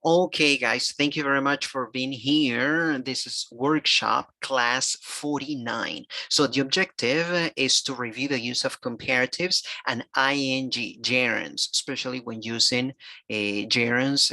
Okay, guys, thank you very much for being here. This is workshop class 49. So the objective is to review the use of comparatives and ing gerunds, especially when using gerunds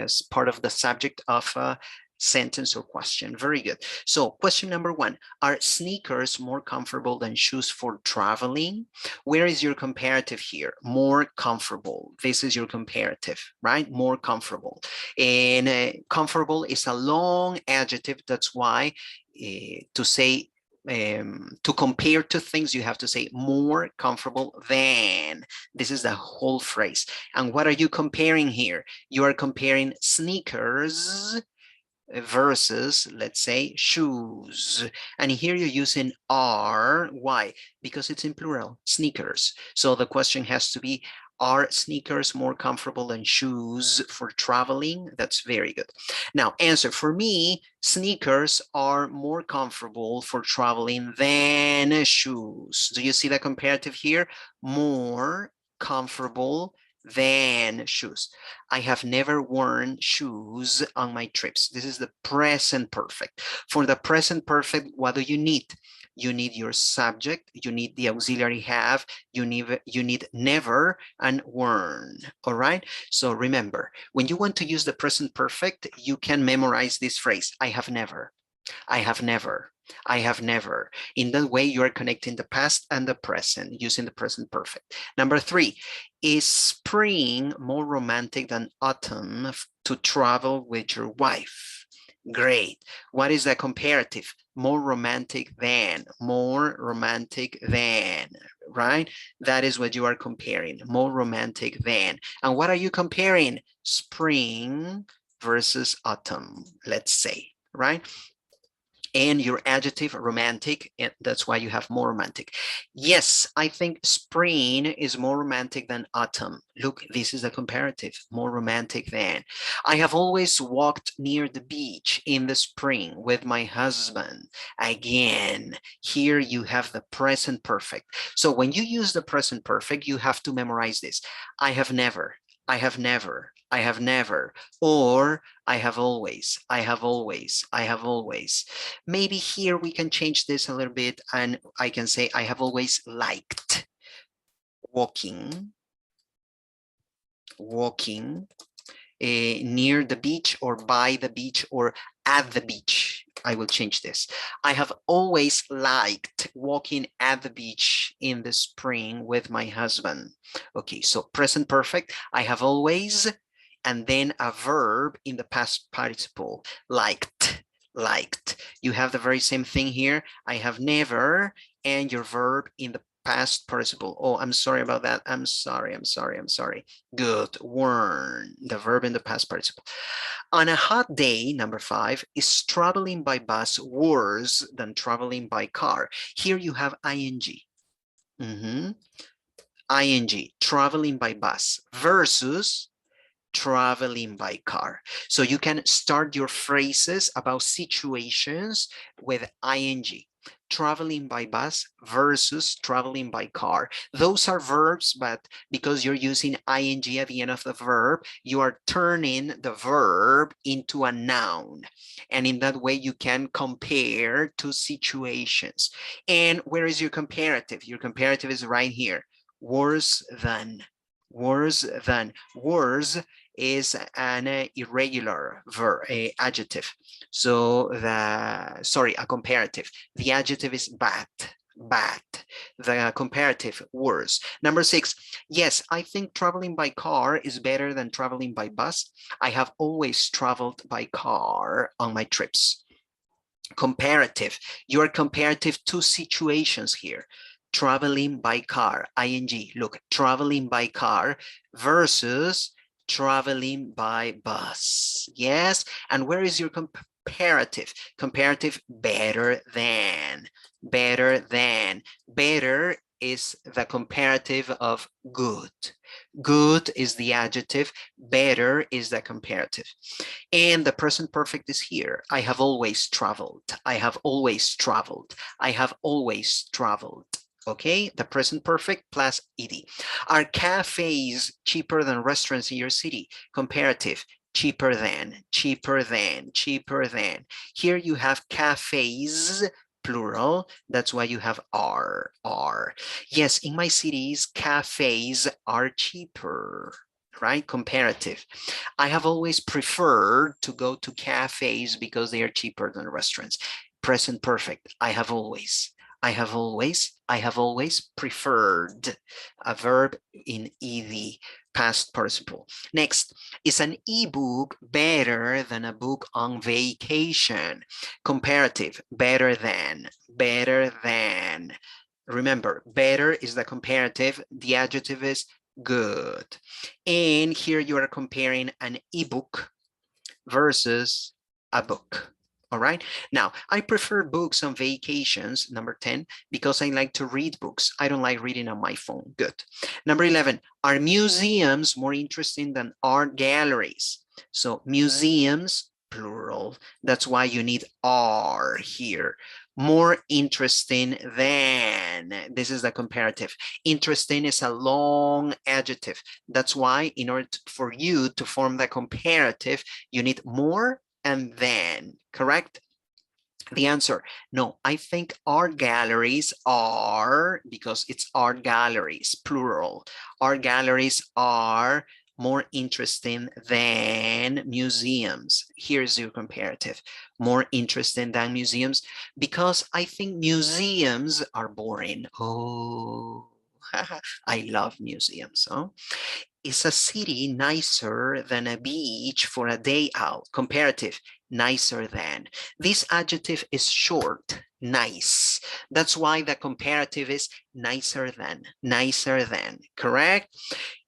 as part of the subject of a sentence or question. Very good. So question number 1, are sneakers more comfortable than shoes for traveling? Where is your comparative here? More comfortable. This is your comparative, right? More comfortable. And comfortable is a long adjective. That's why to say, to compare two things, you have to say more comfortable than. This is the whole phrase. And what are you comparing here? You are comparing sneakers versus, let's say, shoes. And here you're using are. Why? Because it's in plural, sneakers. So the question has to be, are sneakers more comfortable than shoes for traveling? That's very good. Now, answer for me, sneakers are more comfortable for traveling than shoes. Do you see the comparative here? More comfortable than shoes. I have never worn shoes on my trips. This is the present perfect. For the present perfect, what do you need? You need your subject, you need the auxiliary have, you need never and worn. All right. So remember, when you want to use the present perfect, you can memorize this phrase. I have never. I have never. I have never. In that way, you are connecting the past and the present using the present perfect. Number 3, is spring more romantic than autumn to travel with your wife? Great. What is the comparative? More romantic than, right? That is what you are comparing, more romantic than. And what are you comparing? Spring versus autumn, let's say, right? And your adjective romantic, and that's why you have more romantic. Yes, I think spring is more romantic than autumn. Look, this is a comparative, more romantic than. I have always walked near the beach in the spring with my husband. Again, here you have the present perfect. So when you use the present perfect, you have to memorize this. I have never, I have never, I have never, or I have always, I have always, I have always. Maybe here we can change this a little bit and I can say I have always liked walking near the beach or by the beach or at the beach. I will change this. I have always liked walking at the beach in the spring with my husband. Okay, so present perfect. I have always, and then a verb in the past participle, liked. You have the very same thing here. I have never, and your verb in the past participle. Oh, I'm sorry about that. I'm sorry. Good. Worn, the verb in the past participle. On a hot day, number 5, is traveling by bus worse than traveling by car? Here you have ing. Ing, traveling by bus versus traveling by car. So you can start your phrases about situations with ing. Traveling by bus versus traveling by car. Those are verbs, but because you're using ing at the end of the verb, you are turning the verb into a noun. And in that way, you can compare two situations. And where is your comparative? Your comparative is right here. Worse than. Worse than. Worse is an irregular verb, adjective. So a comparative. The adjective is bad. The comparative, worse. Number 6, yes, I think traveling by car is better than traveling by bus. I have always traveled by car on my trips. Comparative, you are comparative two situations here. Traveling by car, ing, look, traveling by car versus traveling by bus. Yes, and where is your comparative? Comparative, better than. Better is the comparative of good. Good is the adjective, better is the comparative. And the present perfect is here. I have always traveled. I have always traveled. I have always traveled. Okay, the present perfect plus ed. Are cafes cheaper than restaurants in your city? Comparative. cheaper than, cheaper than, cheaper than. Here you have cafes, plural. That's why you have are. Yes, in my cities, cafes are cheaper, right? Comparative. I have always preferred to go to cafes because they are cheaper than restaurants. Present perfect. I have always preferred, a verb in ed, past participle. Next, is an ebook better than a book on vacation? Comparative, better than, better than. Remember, better is the comparative, the adjective is good. And here you are comparing an ebook versus a book. All right. Now, I prefer books on vacations, number 10, because I like to read books. I don't like reading on my phone. Good. Number 11, are museums more interesting than art galleries? So museums, plural. That's why you need are here. More interesting than. This is the comparative. Interesting is a long adjective. That's why in order for you to form the comparative, you need more and then, correct? The answer, no, I think art galleries are, because it's art galleries, plural. Art galleries are more interesting than museums. Here's your comparative. More interesting than museums, because I think museums are boring. Oh, I love museums. Huh? Is a city nicer than a beach for a day out? Comparative, nicer than. This adjective is short, nice. That's why the comparative is nicer than, correct?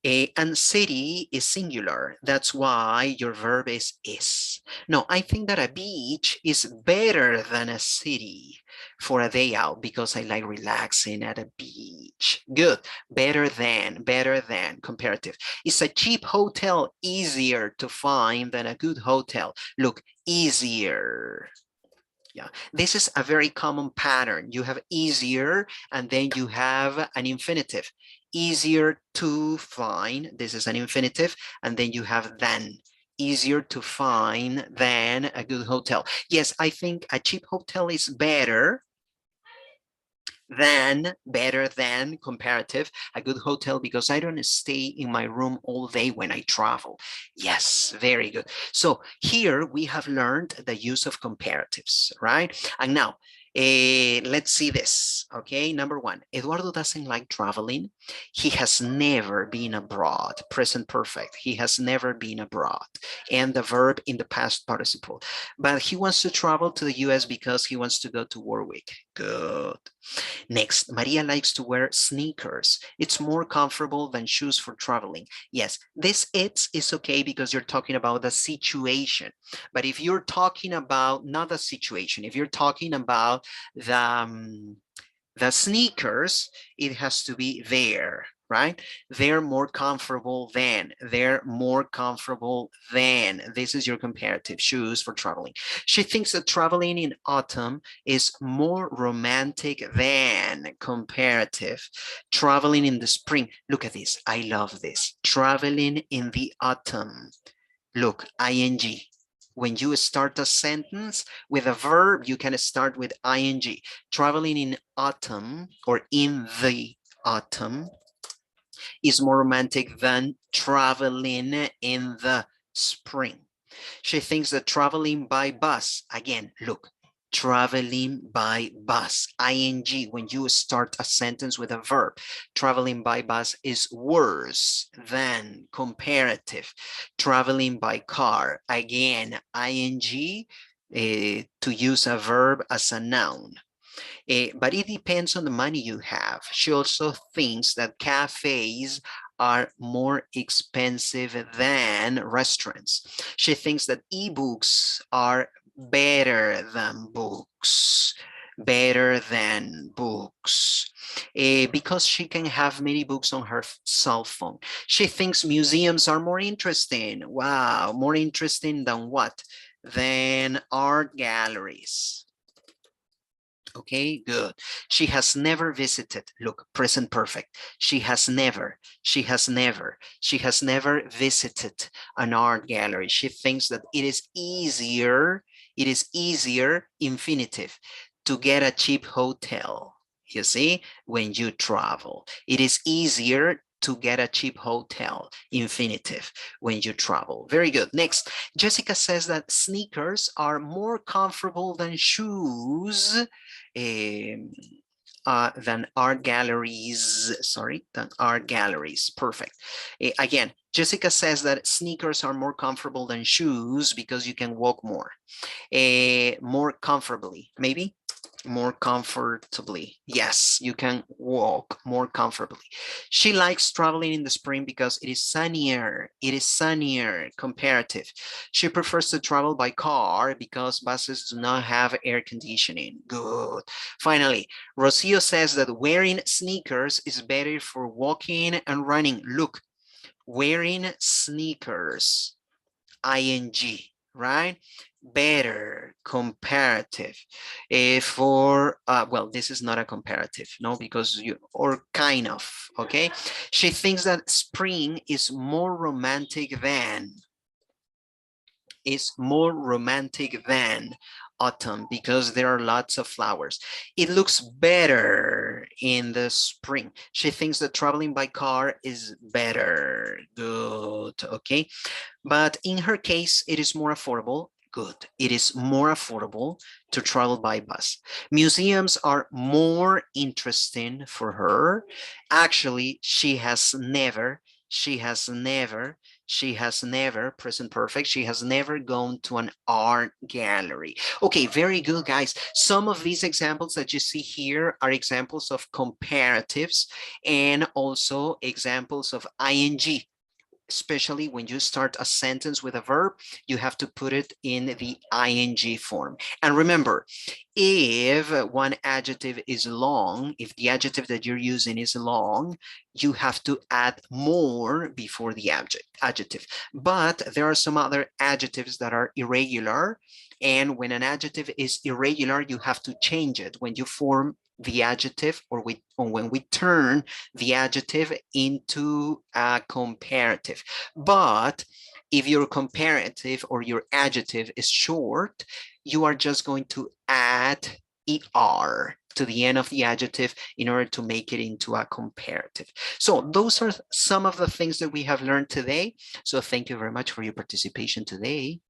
And city is singular. That's why your verb is. No, I think that a beach is better than a city for a day out because I like relaxing at a beach. Good, better than, comparative. Is a cheap hotel easier to find than a good hotel? Look, easier. Yeah, this is a very common pattern. You have easier and then you have an infinitive. Easier to find, this is an infinitive, and then you have than. Easier to find than a good hotel. Yes, I think a cheap hotel is better than comparative, a good hotel, because I don't stay in my room all day when I travel. Yes, very good. So here we have learned the use of comparatives, right? And now let's see this. Okay, number one, Eduardo doesn't like traveling. He has never been abroad. Present perfect. He has never been abroad. And the verb in the past participle. But he wants to travel to the US because he wants to go to Warwick. Good. Next, Maria likes to wear sneakers. It's more comfortable than shoes for traveling. Yes, this it's is okay because you're talking about the situation. But if you're talking about not the situation, if you're talking about the sneakers, it has to be there, right? They're more comfortable than. They're more comfortable than. This is your comparative, shoes for traveling. She thinks that traveling in autumn is more romantic than. Comparative. Traveling in the spring. Look at this. I love this. Traveling in the autumn. Look, ing. When you start a sentence with a verb, you can start with ing. Traveling in autumn or in the autumn is more romantic than traveling in the spring. She thinks that traveling by bus, again, look, traveling by bus, ing, when you start a sentence with a verb, traveling by bus is worse than. Comparative. Traveling by car, again, ing, to use a verb as a noun. But it depends on the money you have. She also thinks that cafes are more expensive than restaurants. She thinks that ebooks are better than books. Better than books. Because she can have many books on her cell phone. She thinks museums are more interesting. Wow, more interesting than what? Than art galleries. Okay, good. She has never visited. Look, present perfect. She has never visited an art gallery. She thinks that it is easier, infinitive, to get a cheap hotel. You see, when you travel, it is easier to get a cheap hotel, infinitive, when you travel. Very good. Next, Jessica says that sneakers are more comfortable than shoes. Than art galleries, Perfect. Again, Jessica says that sneakers are more comfortable than shoes because you can walk more. More comfortably, maybe? More comfortably. Yes, you can walk more comfortably. She likes traveling in the spring because it is sunnier. Comparative. She prefers to travel by car because buses do not have air conditioning. Good. Finally, Rocio says that wearing sneakers is better for walking and running. Look, wearing sneakers, ing, right? Better, comparative. Well, this is not a comparative, no, because or kind of, okay? She thinks that spring is more romantic than autumn because there are lots of flowers. It looks better in the spring. She thinks that traveling by car is better. Good, okay? But in her case, it is more affordable. Good. It is more affordable to travel by bus. Museums are more interesting for her. Actually, she has never, present perfect, she has never gone to an art gallery. Okay, very good, guys. Some of these examples that you see here are examples of comparatives and also examples of ing. Especially when you start a sentence with a verb, you have to put it in the ing form. And remember, if one adjective is long, if the adjective that you're using is long, you have to add more before the adjective. But there are some other adjectives that are irregular. And when an adjective is irregular, you have to change it when you form the adjective or when we turn the adjective into a comparative. But if your comparative or your adjective is short, you are just going to add er to the end of the adjective in order to make it into a comparative. So those are some of the things that we have learned today. So thank you very much for your participation today.